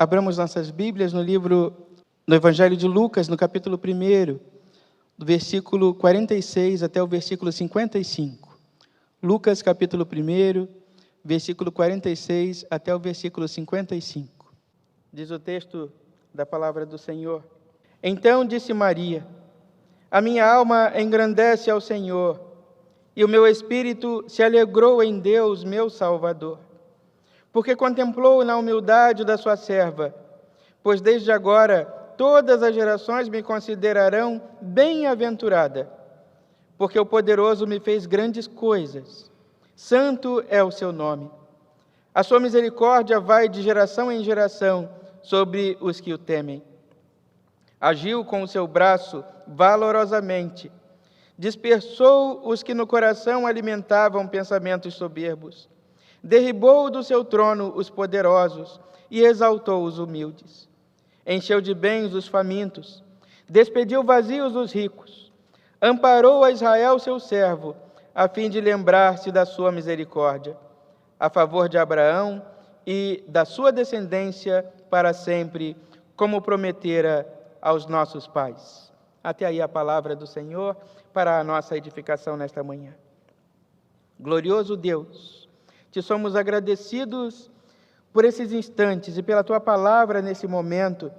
abramos nossas Bíblias no Evangelho de Lucas, no capítulo 1, do versículo 46 até o versículo 55. Lucas, capítulo 1, versículo 46 até o versículo 55. Diz o texto da palavra do Senhor: Então disse Maria: A minha alma engrandece ao Senhor, e o meu espírito se alegrou em Deus, meu Salvador, porque contemplou na humildade da sua serva, pois desde agora todas as gerações me considerarão bem-aventurada, porque o Poderoso me fez grandes coisas. Santo é o seu nome. A sua misericórdia vai de geração em geração sobre os que o temem. Agiu com o seu braço valorosamente, dispersou os que no coração alimentavam pensamentos soberbos, derribou do seu trono os poderosos e exaltou os humildes. Encheu de bens os famintos, despediu vazios os ricos, amparou a Israel seu servo, a fim de lembrar-se da sua misericórdia, a favor de Abraão e da sua descendência para sempre, como prometera aos nossos pais. Até aí a palavra do Senhor para a nossa edificação nesta manhã. Glorioso Deus, te somos agradecidos por esses instantes e pela tua palavra nesse momento,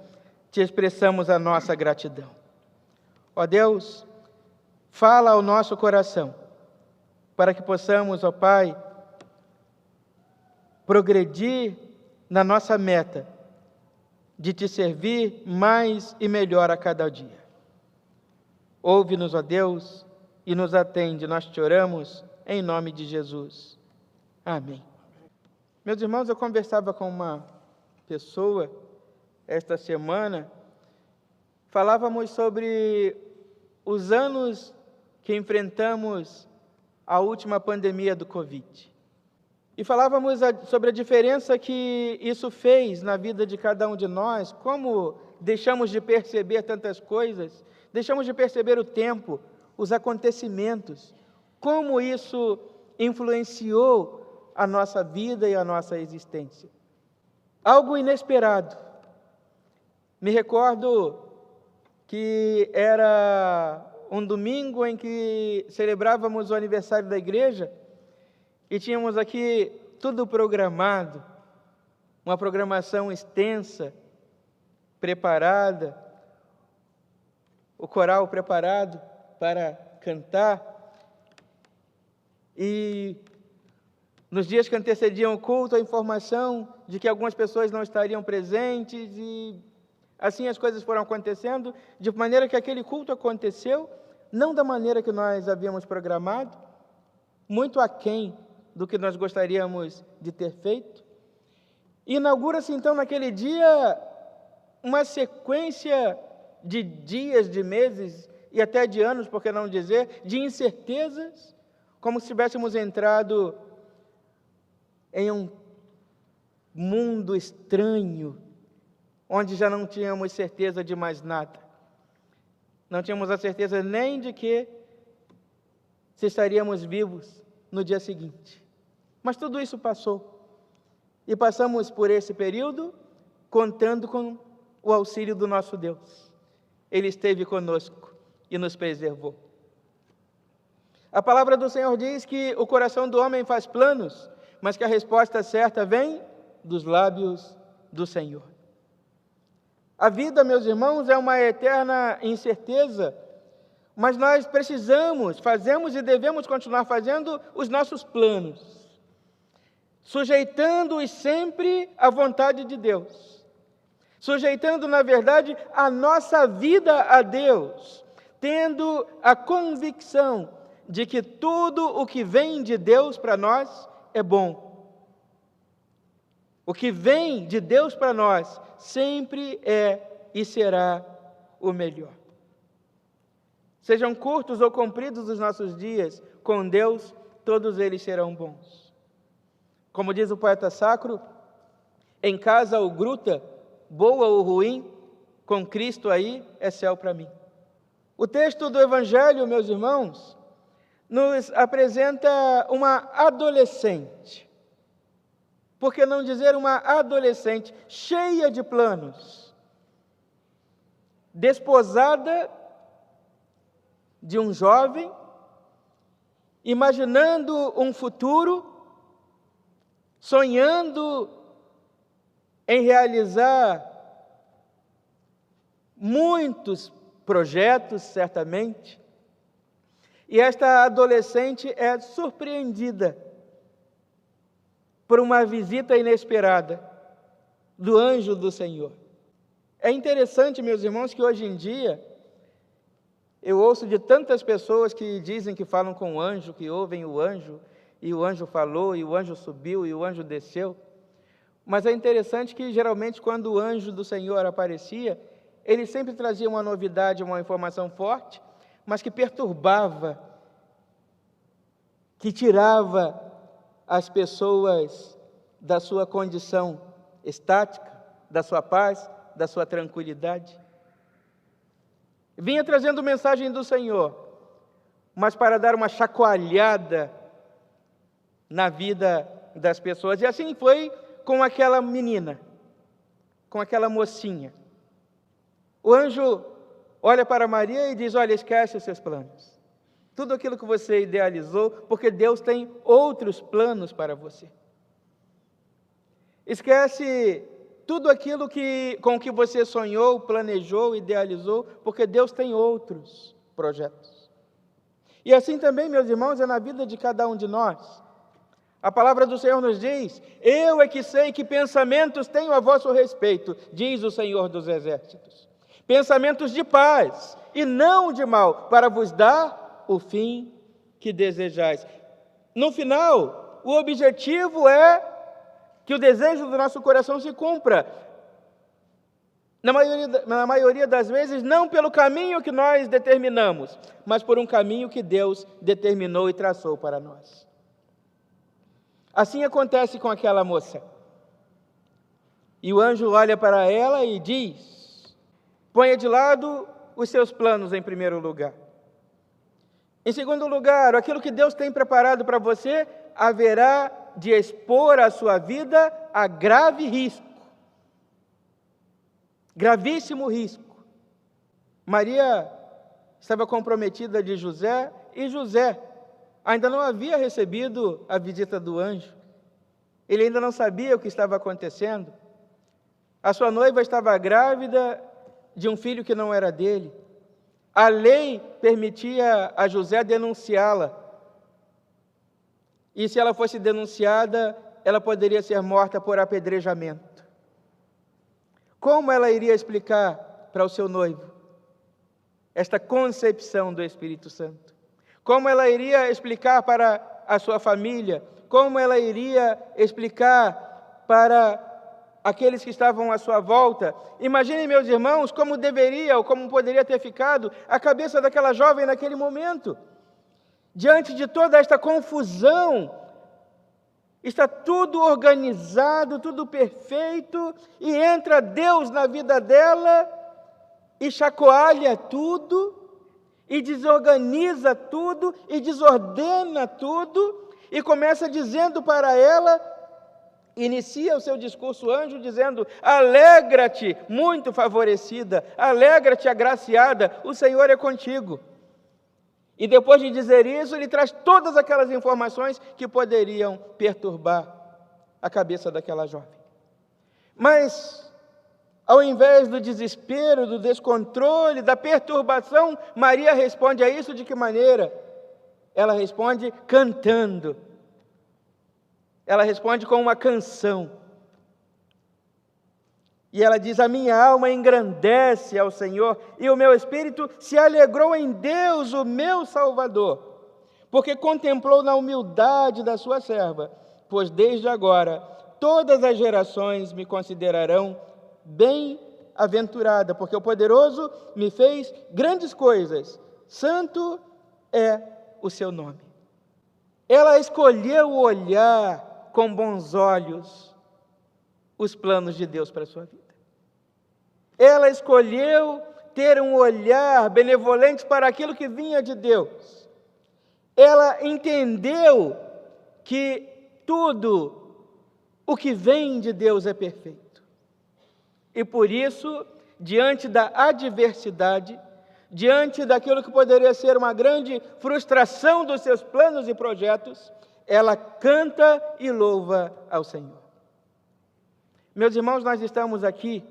te expressamos a nossa gratidão. Ó Deus, fala ao nosso coração, para que possamos, ó Pai, progredir na nossa meta de te servir mais e melhor a cada dia. Ouve-nos, ó Deus, e nos atende, nós te oramos em nome de Jesus. Amém. Meus irmãos, eu conversava com uma pessoa esta semana, falávamos sobre os anos que enfrentamos a última pandemia do Covid. E falávamos sobre a diferença que isso fez na vida de cada um de nós, como deixamos de perceber tantas coisas, deixamos de perceber o tempo, os acontecimentos, como isso influenciou a nossa vida e a nossa existência. Algo inesperado. Me recordo que era um domingo em que celebrávamos o aniversário da igreja e tínhamos aqui tudo programado, uma programação extensa, preparada, o coral preparado para cantar. E nos dias que antecediam o culto, a informação de que algumas pessoas não estariam presentes, e assim as coisas foram acontecendo, de maneira que aquele culto aconteceu, não da maneira que nós havíamos programado, muito aquém do que nós gostaríamos de ter feito. E inaugura-se então naquele dia uma sequência de dias, de meses e até de anos, por que não dizer, de incertezas, como se tivéssemos entrado em um mundo estranho, onde já não tínhamos certeza de mais nada. Não tínhamos a certeza nem de que se estaríamos vivos no dia seguinte. Mas tudo isso passou. E passamos por esse período contando com o auxílio do nosso Deus. Ele esteve conosco e nos preservou. A palavra do Senhor diz que o coração do homem faz planos, mas que a resposta certa vem dos lábios do Senhor. A vida, meus irmãos, é uma eterna incerteza, mas nós precisamos, fazemos e devemos continuar fazendo os nossos planos, sujeitando-os sempre à vontade de Deus, sujeitando, na verdade, a nossa vida a Deus, tendo a convicção de que tudo o que vem de Deus para nós é bom. O que vem de Deus para nós sempre é e será o melhor. Sejam curtos ou compridos os nossos dias, com Deus todos eles serão bons. Como diz o poeta sacro, em casa ou gruta, boa ou ruim, com Cristo aí é céu para mim. O texto do Evangelho, meus irmãos, nos apresenta uma adolescente. por que não dizer uma adolescente cheia de planos, desposada de um jovem, imaginando um futuro, sonhando em realizar muitos projetos, certamente, e esta adolescente é surpreendida por uma visita inesperada do anjo do Senhor. É interessante, meus irmãos, que hoje em dia eu ouço de tantas pessoas que dizem que falam com o anjo, que ouvem o anjo, e o anjo falou, e o anjo subiu, e o anjo desceu. Mas é interessante que, geralmente, quando o anjo do Senhor aparecia, ele sempre trazia uma novidade, uma informação forte, mas que perturbava, que tirava as pessoas da sua condição estática, da sua paz, da sua tranquilidade. Vinha trazendo mensagem do Senhor, mas para dar uma chacoalhada na vida das pessoas. E assim foi com aquela menina, com aquela mocinha. O anjo olha para Maria e diz: olha, esquece os seus planos. Tudo aquilo que você idealizou, porque Deus tem outros planos para você. Esquece tudo aquilo com que você sonhou, planejou, idealizou, porque Deus tem outros projetos. E assim também, meus irmãos, é na vida de cada um de nós. A palavra do Senhor nos diz: eu é que sei que pensamentos tenho a vosso respeito, diz o Senhor dos Exércitos. Pensamentos de paz e não de mal, para vos dar o fim que desejais. No final, o objetivo é que o desejo do nosso coração se cumpra. Na maioria das vezes, não pelo caminho que nós determinamos, mas por um caminho que Deus determinou e traçou para nós. Assim acontece com aquela moça. E o anjo olha para ela e diz: ponha de lado os seus planos em primeiro lugar. Em segundo lugar, aquilo que Deus tem preparado para você haverá de expor a sua vida a grave risco. Gravíssimo risco. Maria estava comprometida de José, e José ainda não havia recebido a visita do anjo. Ele ainda não sabia o que estava acontecendo. A sua noiva estava grávida de um filho que não era dele. A lei permitia a José denunciá-la. E se ela fosse denunciada, ela poderia ser morta por apedrejamento. Como ela iria explicar para o seu noivo esta concepção do Espírito Santo? Como ela iria explicar para a sua família? Como ela iria explicar para aqueles que estavam à sua volta? Imaginem, meus irmãos, como deveria ou como poderia ter ficado a cabeça daquela jovem naquele momento. Diante de toda esta confusão, está tudo organizado, tudo perfeito, e entra Deus na vida dela e chacoalha tudo, e desorganiza tudo, e desordena tudo, e começa dizendo para ela, inicia o seu discurso, o anjo, dizendo: alegra-te, muito favorecida, alegra-te, agraciada, o Senhor é contigo. E depois de dizer isso, ele traz todas aquelas informações que poderiam perturbar a cabeça daquela jovem. Mas, ao invés do desespero, do descontrole, da perturbação, Maria responde a isso de que maneira? Ela responde cantando. Ela responde com uma canção. E ela diz: a minha alma engrandece ao Senhor, e o meu espírito se alegrou em Deus, o meu Salvador, porque contemplou na humildade da sua serva, pois desde agora todas as gerações me considerarão bem-aventurada, porque o poderoso me fez grandes coisas, santo é o seu nome. Ela escolheu olhar com bons olhos os planos de Deus para a sua vida. Ela escolheu ter um olhar benevolente para aquilo que vinha de Deus. Ela entendeu que tudo o que vem de Deus é perfeito. E por isso, diante da adversidade, diante daquilo que poderia ser uma grande frustração dos seus planos e projetos, ela canta e louva ao Senhor. Meus irmãos, nós estamos aqui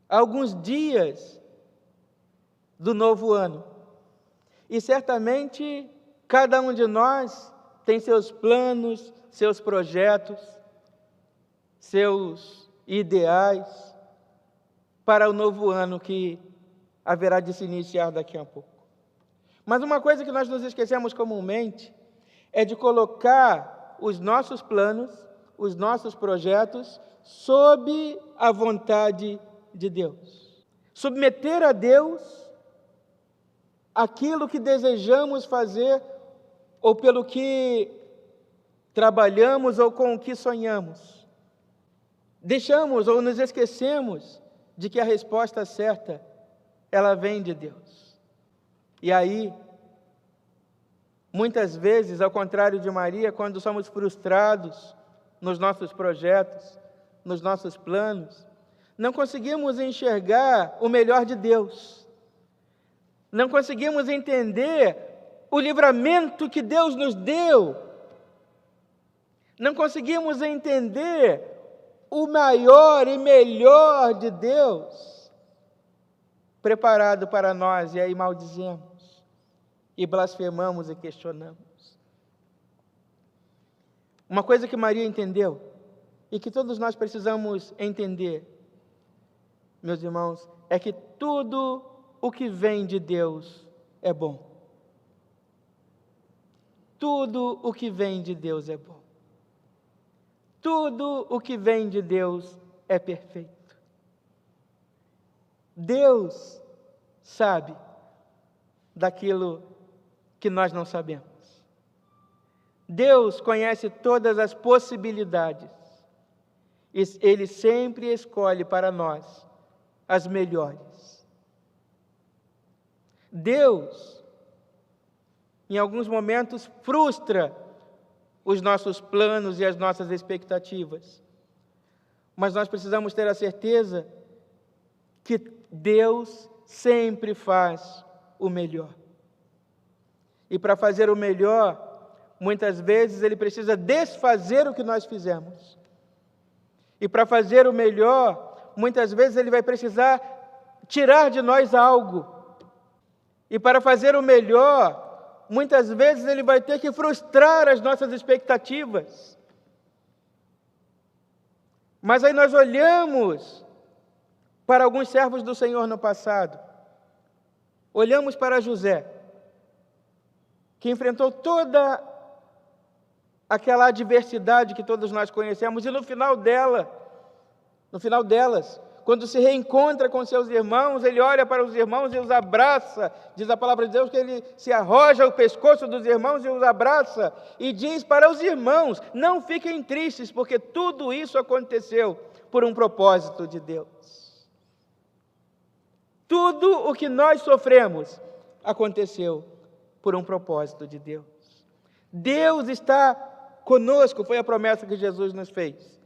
há alguns dias do novo ano. E certamente cada um de nós tem seus planos, seus projetos, seus ideais para o novo ano que haverá de se iniciar daqui a pouco. Mas uma coisa que nós nos esquecemos comumente é de colocar os nossos planos, os nossos projetos sob a vontade de Deus. Submeter a Deus aquilo que desejamos fazer ou pelo que trabalhamos ou com o que sonhamos. Deixamos ou nos esquecemos de que a resposta certa, ela vem de Deus. E aí, muitas vezes, ao contrário de Maria, quando somos frustrados nos nossos projetos, nos nossos planos, não conseguimos enxergar o melhor de Deus. Não conseguimos entender o livramento que Deus nos deu. Não conseguimos entender o maior e melhor de Deus preparado para nós, e aí maldizemos, e blasfemamos e questionamos. Uma coisa que Maria entendeu, e que todos nós precisamos entender, meus irmãos, é que tudo o que vem de Deus é bom. Tudo o que vem de Deus é bom. Tudo o que vem de Deus é perfeito. Deus sabe daquilo que nós não sabemos. Deus conhece todas as possibilidades. Ele sempre escolhe para nós as melhores. Deus, em alguns momentos, frustra os nossos planos e as nossas expectativas. Mas nós precisamos ter a certeza que Deus sempre faz o melhor. E para fazer o melhor, muitas vezes Ele precisa desfazer o que nós fizemos. E para fazer o melhor, muitas vezes Ele vai precisar tirar de nós algo. E para fazer o melhor, muitas vezes Ele vai ter que frustrar as nossas expectativas. Mas aí nós olhamos para alguns servos do Senhor no passado. Olhamos para José, que enfrentou toda aquela adversidade que todos nós conhecemos, e no final delas, quando se reencontra com seus irmãos, ele olha para os irmãos e os abraça. Diz a palavra de Deus que ele se arroja ao pescoço dos irmãos e os abraça, e diz para os irmãos: não fiquem tristes, porque tudo isso aconteceu por um propósito de Deus. Tudo o que nós sofremos aconteceu por um propósito de Deus. Deus está conosco, foi a promessa que Jesus nos fez.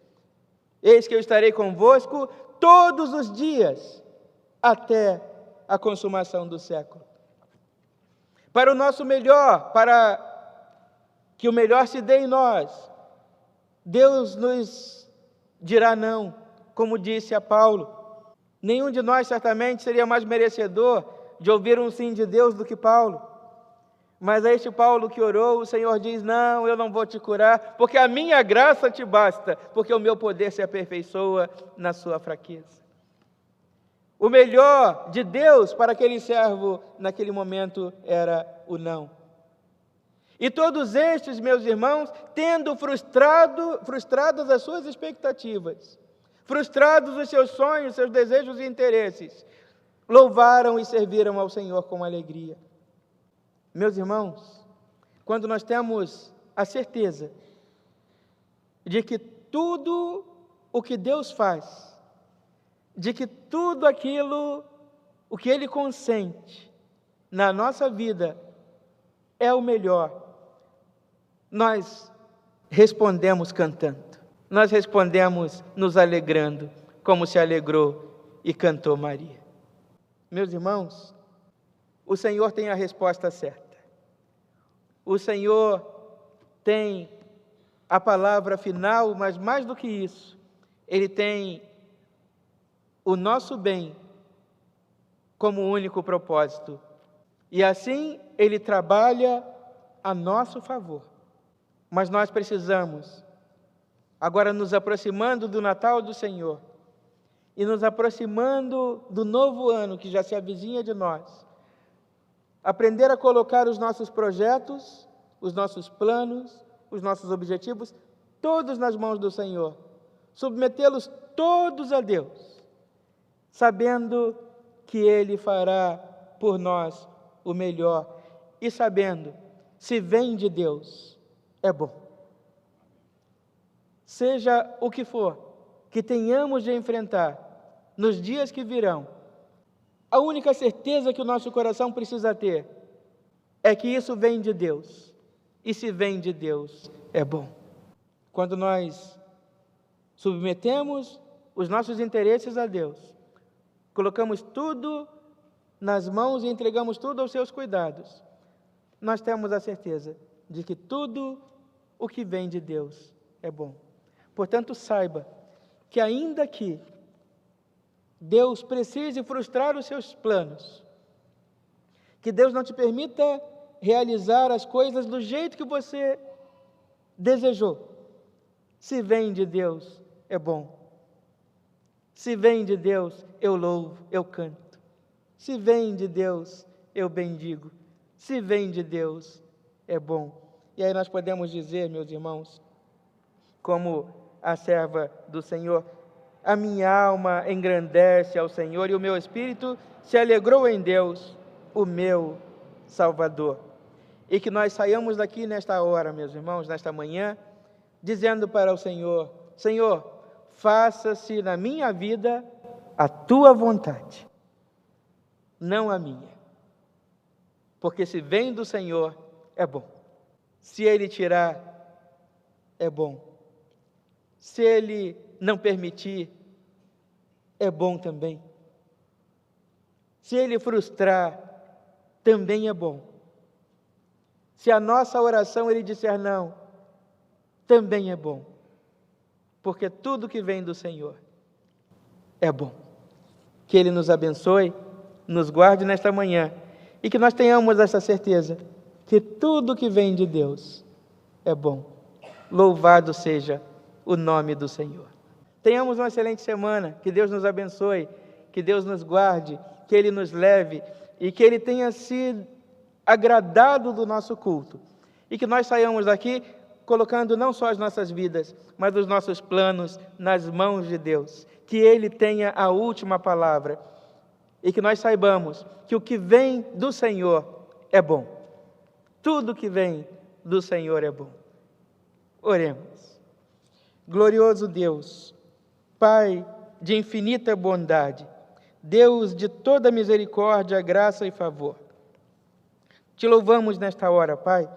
Eis que eu estarei convosco todos os dias, até a consumação do século. Para o nosso melhor, para que o melhor se dê em nós, Deus nos dirá não, como disse a Paulo. Nenhum de nós certamente seria mais merecedor de ouvir um sim de Deus do que Paulo. Mas a este Paulo que orou, o Senhor diz: não, eu não vou te curar, porque a minha graça te basta, porque o meu poder se aperfeiçoa na sua fraqueza. O melhor de Deus para aquele servo naquele momento era o não. E todos estes, meus irmãos, tendo frustradas as suas expectativas, frustrados os seus sonhos, seus desejos e interesses, louvaram e serviram ao Senhor com alegria. Meus irmãos, quando nós temos a certeza de que tudo o que Deus faz, de que tudo aquilo, o que Ele consente na nossa vida é o melhor, nós respondemos cantando. nós respondemos nos alegrando, como se alegrou e cantou Maria. Meus irmãos, o Senhor tem a resposta certa. O Senhor tem a palavra final, mas mais do que isso, Ele tem o nosso bem como único propósito. E assim Ele trabalha a nosso favor. Mas nós precisamos, agora nos aproximando do Natal do Senhor, e nos aproximando do novo ano que já se avizinha de nós, aprender a colocar os nossos projetos, os nossos planos, os nossos objetivos, todos nas mãos do Senhor, submetê-los todos a Deus, sabendo que Ele fará por nós o melhor e sabendo, se vem de Deus, é bom. Seja o que for que tenhamos de enfrentar nos dias que virão, a única certeza que o nosso coração precisa ter é que isso vem de Deus. E se vem de Deus, é bom. Quando nós submetemos os nossos interesses a Deus, colocamos tudo nas mãos e entregamos tudo aos seus cuidados, nós temos a certeza de que tudo o que vem de Deus é bom. Portanto, saiba que ainda que Deus precise frustrar os seus planos, que Deus não te permita realizar as coisas do jeito que você desejou, se vem de Deus, é bom. Se vem de Deus, eu louvo, eu canto. Se vem de Deus, eu bendigo. Se vem de Deus, é bom. E aí nós podemos dizer, meus irmãos, como a serva do Senhor: a minha alma engrandece ao Senhor e o meu espírito se alegrou em Deus, o meu Salvador. E que nós saiamos daqui nesta hora, meus irmãos, nesta manhã, dizendo para o Senhor: Senhor, faça-se na minha vida a tua vontade, não a minha. Porque se vem do Senhor, é bom. Se Ele tirar, é bom. Se Ele não permitir, é bom também. Se Ele frustrar, também é bom. Se a nossa oração Ele disser não, também é bom. Porque tudo que vem do Senhor é bom. Que Ele nos abençoe, nos guarde nesta manhã e que nós tenhamos essa certeza que tudo que vem de Deus é bom. Louvado seja o nome do Senhor. Tenhamos uma excelente semana, que Deus nos abençoe, que Deus nos guarde, que Ele nos leve e que Ele tenha sido agradado do nosso culto. E que nós saiamos daqui colocando não só as nossas vidas, mas os nossos planos nas mãos de Deus. Que Ele tenha a última palavra e que nós saibamos que o que vem do Senhor é bom. Tudo que vem do Senhor é bom. Oremos. Glorioso Deus, Pai de infinita bondade, Deus de toda misericórdia, graça e favor, te louvamos nesta hora, Pai,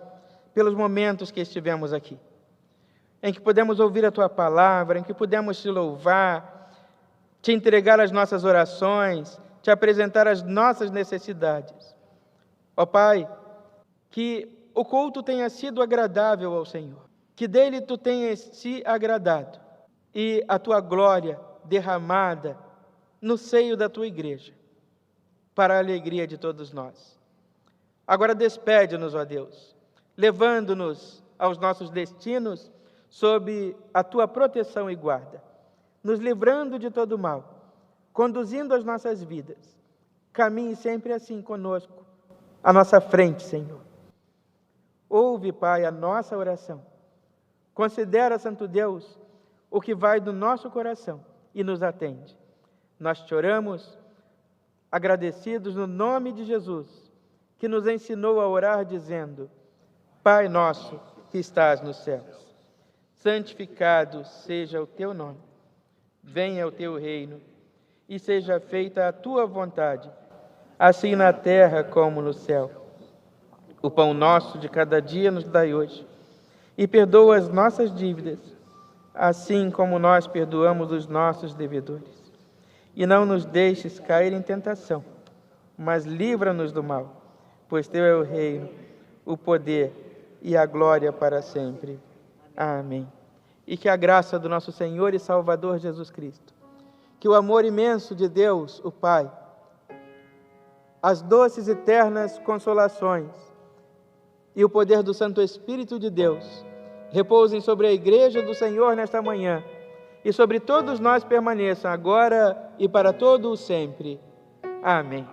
pelos momentos que estivemos aqui, em que pudemos ouvir a Tua palavra, em que pudemos te louvar, te entregar as nossas orações, te apresentar as nossas necessidades. Ó Pai, que o culto tenha sido agradável ao Senhor, que dele Tu tenhas se agradado e a Tua glória derramada no seio da Tua igreja, para a alegria de todos nós. Agora despede-nos, ó Deus, levando-nos aos nossos destinos sob a Tua proteção e guarda, nos livrando de todo mal, conduzindo as nossas vidas. Caminhe sempre assim conosco, à nossa frente, Senhor. Ouve, Pai, a nossa oração. Considera, Santo Deus, o que vai do nosso coração e nos atende. Nós te oramos, agradecidos no nome de Jesus, que nos ensinou a orar dizendo: Pai nosso que estás nos céus, santificado seja o teu nome, venha o teu reino e seja feita a tua vontade, assim na terra como no céu. O pão nosso de cada dia nos dai hoje, e perdoa as nossas dívidas, assim como nós perdoamos os nossos devedores. E não nos deixes cair em tentação, mas livra-nos do mal, pois teu é o reino, o poder e a glória para sempre. Amém. E que a graça do nosso Senhor e Salvador Jesus Cristo, que o amor imenso de Deus, o Pai, as doces e eternas consolações e o poder do Santo Espírito de Deus repousem sobre a Igreja do Senhor nesta manhã e sobre todos nós permaneçam agora e para todo o sempre. Amém.